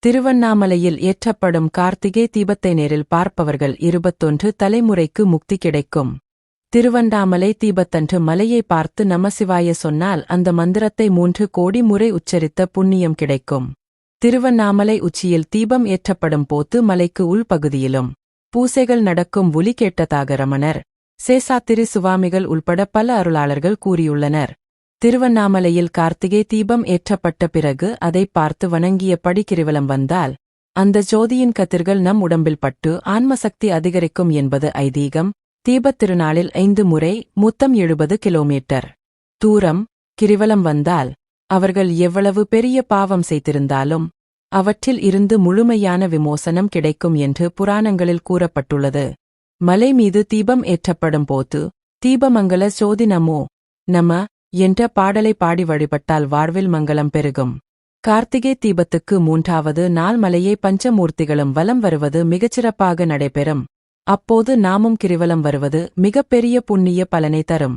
திருவண்ணாமலையில் ஏற்றப்படும் கார்த்திகை தீபத்தை நேரில் பார்ப்பவர்கள் 21 தலைமுறைக்கு முக்தி கிடைக்கும். திருவண்ணாமலை தீபத்தன்று மலையை பார்த்து நமசிவாய சொன்னால் அந்த மந்திரத்தை 3 கோடி முறை உச்சரித்த புண்ணியம் கிடைக்கும். திருவண்ணாமலை உச்சியில் தீபம் ஏற்றப்படும் போது மலைக்கு உள்பகுதியிலும் பூசைகள் நடக்கும் ஒலி கேட்டதாக ரமணர், சேசாத்திரி சுவாமிகள் உள்பட பல அருளாளர்கள் கூறியுள்ளனர். திருவண்ணாமலையில் கார்த்திகை தீபம் ஏற்றப்பட்ட பிறகு அதை பார்த்து வணங்கியபடி கிரிவலம் வந்தால் அந்த ஜோதியின் கதிர்கள் நம் உடம்பில் பட்டு ஆன்மசக்தி அதிகரிக்கும் என்பது ஐதீகம். தீபத் திருநாளில் 5 முறை மொத்தம் 70 கிலோமீட்டர் தூரம் கிரிவலம் வந்தால் அவர்கள் எவ்வளவு பெரிய பாவம் செய்திருந்தாலும் அவற்றில் இருந்து முழுமையான விமோசனம் கிடைக்கும் என்று புராணங்களில் கூறப்பட்டுள்ளது. மலை மீது தீபம் ஏற்றப்படும் போது தீபமங்கல ஜோதி நமோ நம என்ற பாடலை பாடி வழிபட்டால் வாழ்வில் மங்களம் பெருகும். கார்த்திகை தீபத்துக்கு 3வது நாள் மலையை பஞ்சமூர்த்திகளும் வலம் வருவது மிகச்சிறப்பாக நடைபெறும். அப்போது நாமும் கிரிவலம் வருவது மிகப்பெரிய புண்ணிய பலனை தரும்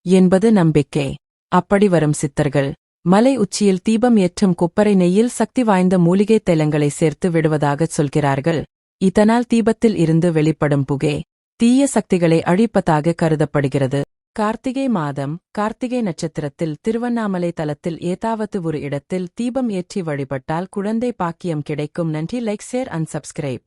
என்பது நம்பிக்கை. அப்படி வரும் சித்தர்கள் மலை உச்சியில் தீபம் ஏற்றும் கொப்பரை நெய்யில் சக்தி வாய்ந்த மூலிகை தைலங்களை சேர்த்து விடுவதாகச் சொல்கிறார்கள். இதனால் தீபத்தில் இருந்து வெளிப்படும் புகை தீய சக்திகளை அழிப்பதாக கருதப்படுகிறது. கார்த்திகை மாதம் கார்த்திகை நட்சத்திரத்தில் திருவண்ணாமலை தலத்தில் ஏதாவது ஒரு இடத்தில் தீபம் ஏற்றி வழிபட்டால் குழந்தை பாக்கியம் கிடைக்கும். நன்றி. Like, share and subscribe.